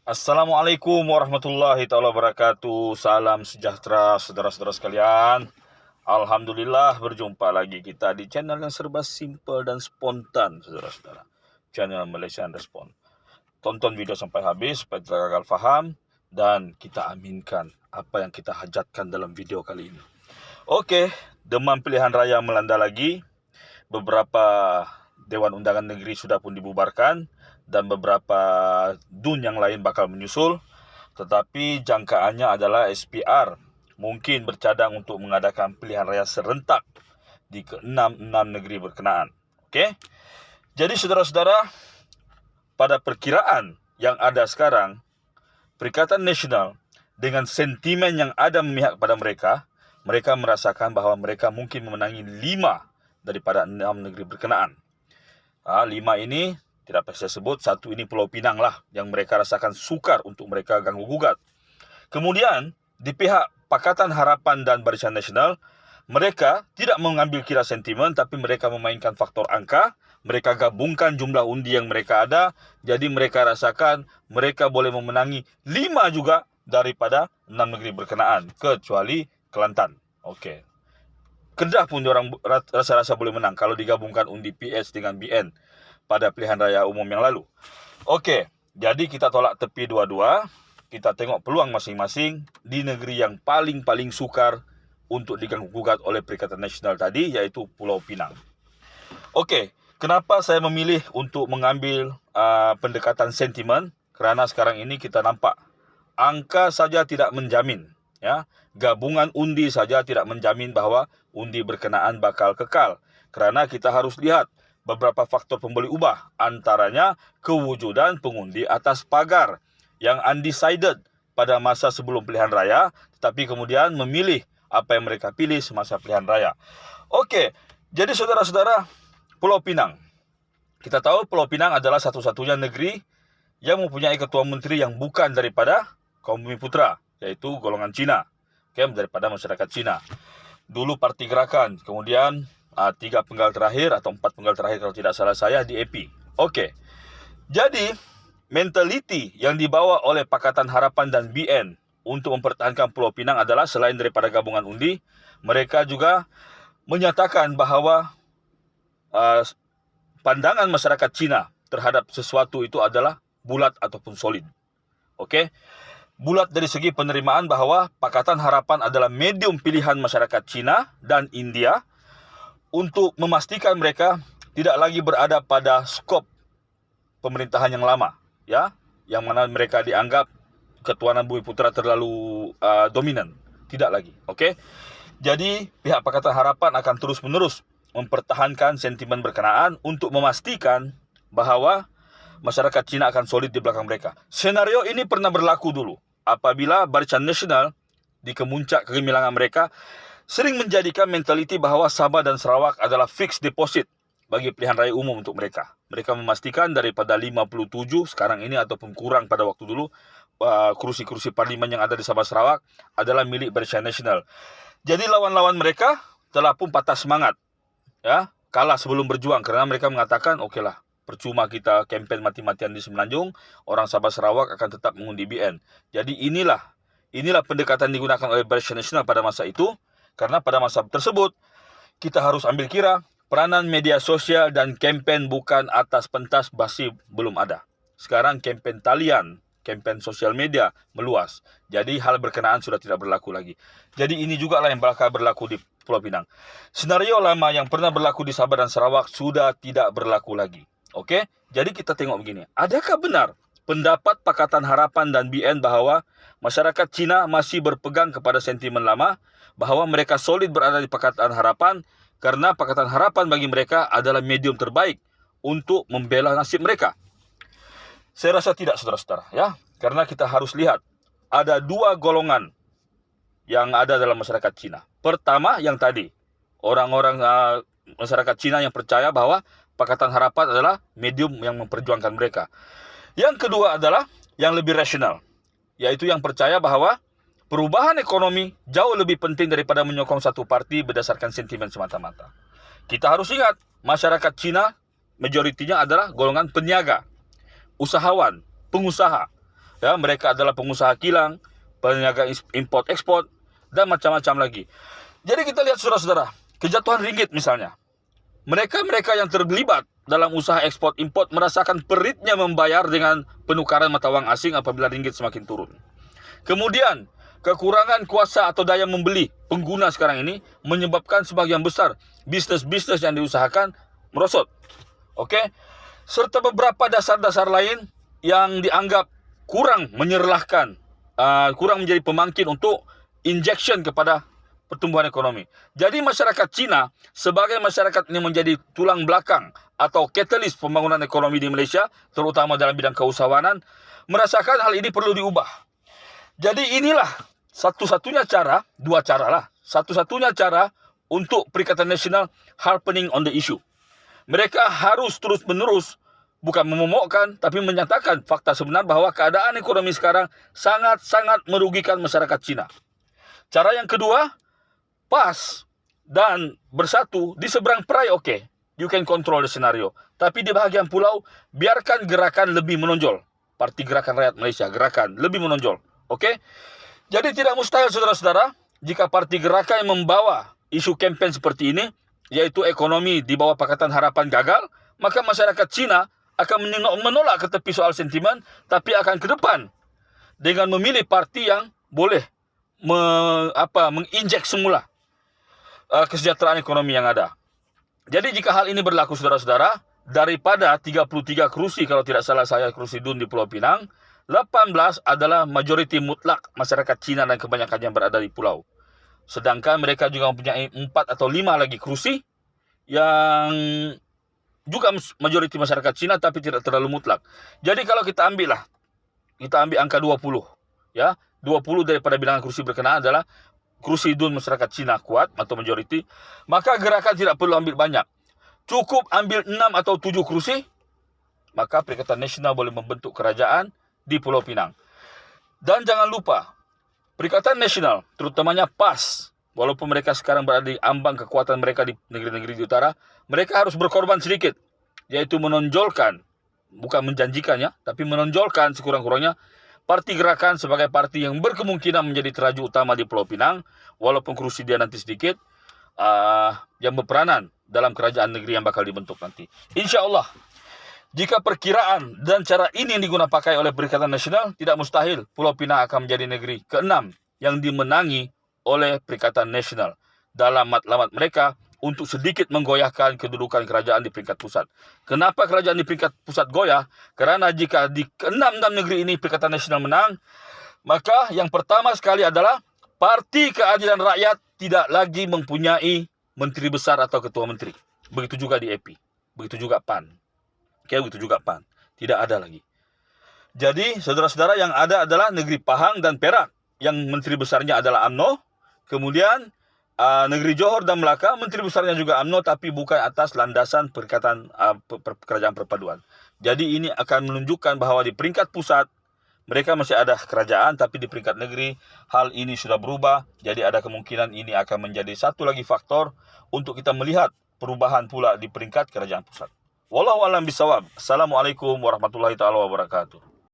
Assalamualaikum warahmatullahi taala wabarakatuh. Salam sejahtera saudara-saudara sekalian. Alhamdulillah berjumpa lagi kita di channel yang serba simple dan spontan, saudara-saudara. Channel Malaysian Respon. Tonton video sampai habis supaya tidak gagal faham dan kita aminkan apa yang kita hajatkan dalam video kali ini. Oke, demam pilihan raya melanda lagi. Beberapa Dewan Undangan Negeri sudah pun dibubarkan dan beberapa DUN yang lain bakal menyusul. Tetapi jangkaannya adalah SPR mungkin bercadang untuk mengadakan pilihan raya serentak di ke-6 negeri berkenaan. Okey. Jadi saudara-saudara, pada perkiraan yang ada sekarang, Perikatan Nasional dengan sentimen yang ada memihak kepada mereka merasakan bahawa mereka mungkin memenangi 5 daripada 6 negeri berkenaan. 5 ini tidak perlu saya sebut, satu ini Pulau Pinang lah yang mereka rasakan sukar untuk mereka ganggu gugat. Kemudian di pihak Pakatan Harapan dan Barisan Nasional, mereka tidak mengambil kira sentimen tapi mereka memainkan faktor angka. Mereka gabungkan jumlah undi yang mereka ada, jadi mereka rasakan mereka boleh memenangi 5 juga daripada 6 negeri berkenaan kecuali Kelantan. Okey. Kedah pun diorang rasa-rasa boleh menang kalau digabungkan undi PS dengan BN pada pilihan raya umum yang lalu. Okey, jadi kita tolak tepi dua-dua. Kita tengok peluang masing-masing di negeri yang paling sukar untuk diganggu-gugat oleh Perikatan Nasional tadi, iaitu Pulau Pinang. Okey, kenapa saya memilih untuk mengambil pendekatan sentimen? Kerana sekarang ini kita nampak angka saja tidak menjamin, ya. Gabungan undi saja tidak menjamin bahawa undi berkenaan bakal kekal. Kerana kita harus lihat beberapa faktor pemberi ubah, antaranya kewujudan pengundi atas pagar yang undecided pada masa sebelum pilihan raya, tetapi kemudian memilih apa yang mereka pilih semasa pilihan raya. Okey, jadi saudara-saudara, Pulau Pinang. Kita tahu Pulau Pinang adalah satu-satunya negeri yang mempunyai ketua menteri yang bukan daripada kaum Bumiputera, iaitu golongan Cina, daripada masyarakat Cina. Dulu Parti Gerakan, kemudian 3 penggal terakhir atau 4 penggal terakhir kalau tidak salah saya di AP. Okey. Jadi, mentaliti yang dibawa oleh Pakatan Harapan dan BN untuk mempertahankan Pulau Pinang adalah selain daripada gabungan undi, mereka juga menyatakan bahawa pandangan masyarakat Cina terhadap sesuatu itu adalah bulat ataupun solid. Okey. Bulat dari segi penerimaan bahawa Pakatan Harapan adalah medium pilihan masyarakat Cina dan India untuk memastikan mereka tidak lagi berada pada skop pemerintahan yang lama, ya, yang mana mereka dianggap ketuanan Bumiputera terlalu dominan, tidak lagi. Okey. Jadi pihak Pakatan Harapan akan terus-menerus mempertahankan sentimen berkenaan untuk memastikan bahawa masyarakat Cina akan solid di belakang mereka. Senario ini pernah berlaku dulu apabila Barisan Nasional di kemuncak kegemilangan mereka sering menjadikan mentaliti bahawa Sabah dan Sarawak adalah fixed deposit bagi pilihan raya umum untuk mereka. Mereka memastikan daripada 57 sekarang ini ataupun kurang pada waktu dulu, kursi-kursi parlimen yang ada di Sabah Sarawak adalah milik Barisan Nasional. Jadi lawan-lawan mereka telah pun patah semangat, ya, kalah sebelum berjuang kerana mereka mengatakan, okeylah, percuma kita kempen mati-matian di Semenanjung, orang Sabah Sarawak akan tetap mengundi BN. Jadi inilah pendekatan digunakan oleh Barisan Nasional pada masa itu. Karena pada masa tersebut, kita harus ambil kira peranan media sosial dan kempen bukan atas pentas masih belum ada. Sekarang kempen talian, kempen sosial media meluas. Jadi hal berkenaan sudah tidak berlaku lagi. Jadi ini juga lah yang bakal berlaku di Pulau Pinang. Senario lama yang pernah berlaku di Sabah dan Sarawak sudah tidak berlaku lagi. Okey? Jadi kita tengok begini. Adakah benar pendapat Pakatan Harapan dan BN bahawa masyarakat Cina masih berpegang kepada sentimen lama, bahawa mereka solid berada di Pakatan Harapan karena Pakatan Harapan bagi mereka adalah medium terbaik untuk membela nasib mereka? Saya rasa tidak, saudara-saudara, ya. Karena kita harus lihat ada 2 golongan yang ada dalam masyarakat Cina. Pertama, yang tadi, orang-orang masyarakat Cina yang percaya bahawa Pakatan Harapan adalah medium yang memperjuangkan mereka. Yang kedua adalah yang lebih rasional, yaitu yang percaya bahawa perubahan ekonomi jauh lebih penting daripada menyokong satu parti berdasarkan sentimen semata-mata. Kita harus ingat, masyarakat Cina majoritinya adalah golongan peniaga, usahawan, pengusaha. Ya, mereka adalah pengusaha kilang, peniaga import ekspor, dan macam-macam lagi. Jadi kita lihat saudara-saudara, kejatuhan ringgit misalnya. Mereka-mereka yang terlibat dalam usaha ekspor import merasakan peritnya membayar dengan penukaran mata wang asing apabila ringgit semakin turun. Kemudian, kekurangan kuasa atau daya membeli pengguna sekarang ini menyebabkan sebagian besar bisnis-bisnis yang diusahakan merosot. Oke? Serta beberapa dasar-dasar lain yang dianggap kurang menyerlahkan, kurang menjadi pemangkin untuk injection kepada pertumbuhan ekonomi. Jadi masyarakat Cina sebagai masyarakat ini menjadi tulang belakang atau katalis pembangunan ekonomi di Malaysia, terutama dalam bidang keusahawanan, merasakan hal ini perlu diubah. Jadi inilah satu-satunya cara, dua cara lah, satu-satunya cara untuk Perikatan Nasional harping on the issue. Mereka harus terus-menerus bukan memomokkan, tapi menyatakan fakta sebenar bahwa keadaan ekonomi sekarang sangat-sangat merugikan masyarakat Cina. Cara yang kedua, PAS dan bersatu di seberang perai, oke. You can control the scenario. Tapi di bahagian pulau, biarkan gerakan lebih menonjol. Parti Gerakan Rakyat Malaysia, gerakan lebih menonjol. Oke? Jadi tidak mustahil saudara-saudara, jika parti gerakan yang membawa isu kempen seperti ini, yaitu ekonomi di bawah Pakatan Harapan gagal, maka masyarakat Cina akan menolak ke tepi soal sentimen, tapi akan ke depan dengan memilih parti yang boleh menginjek semula kesejahteraan ekonomi yang ada. Jadi jika hal ini berlaku saudara-saudara, daripada 33 kerusi, kalau tidak salah saya, kerusi DUN di Pulau Pinang, 18 adalah majoriti mutlak masyarakat Cina dan kebanyakan yang berada di pulau. Sedangkan mereka juga mempunyai 4 atau 5 lagi kerusi yang juga majoriti masyarakat Cina tapi tidak terlalu mutlak. Jadi kalau kita ambil angka 20, ya, 20 daripada bilangan kerusi berkenaan adalah kerusi DUN masyarakat Cina kuat atau majoriti, maka gerakan tidak perlu ambil banyak. Cukup ambil 6 atau 7 kerusi, maka Perikatan Nasional boleh membentuk kerajaan di Pulau Pinang. Dan jangan lupa, Perikatan Nasional, terutamanya PAS, walaupun mereka sekarang berada di ambang kekuatan mereka di negeri-negeri di utara, mereka harus berkorban sedikit, yaitu menonjolkan, bukan menjanjikannya, tapi menonjolkan sekurang-kurangnya parti gerakan sebagai parti yang berkemungkinan menjadi teraju utama di Pulau Pinang, walaupun kerusi dia nanti sedikit, yang berperanan dalam kerajaan negeri yang bakal dibentuk nanti. Insya Allah, jika perkiraan dan cara ini yang digunakan pakai oleh Perikatan Nasional, tidak mustahil Pulau Pinang akan menjadi negeri ke-6 yang dimenangi oleh Perikatan Nasional dalam matlamat mereka untuk sedikit menggoyahkan kedudukan kerajaan di peringkat pusat. Kenapa kerajaan di peringkat pusat goyah? Kerana jika di ke-6 negeri ini Perikatan Nasional menang, maka yang pertama sekali adalah Parti Keadilan Rakyat tidak lagi mempunyai menteri besar atau ketua menteri. Begitu juga di AP. Begitu juga PAN. Begitu juga PAN. Tidak ada lagi. Jadi, saudara-saudara, yang ada adalah negeri Pahang dan Perak, yang menteri besarnya adalah UMNO. Kemudian, negeri Johor dan Melaka, menteri besarnya juga UMNO, tapi bukan atas landasan perikatan kerajaan perpaduan. Jadi ini akan menunjukkan bahwa di peringkat pusat, mereka masih ada kerajaan, tapi di peringkat negeri, hal ini sudah berubah. Jadi ada kemungkinan ini akan menjadi satu lagi faktor untuk kita melihat perubahan pula di peringkat kerajaan pusat. Wallahu a'lam bishawab. Assalamualaikum warahmatullahi taala wabarakatuh.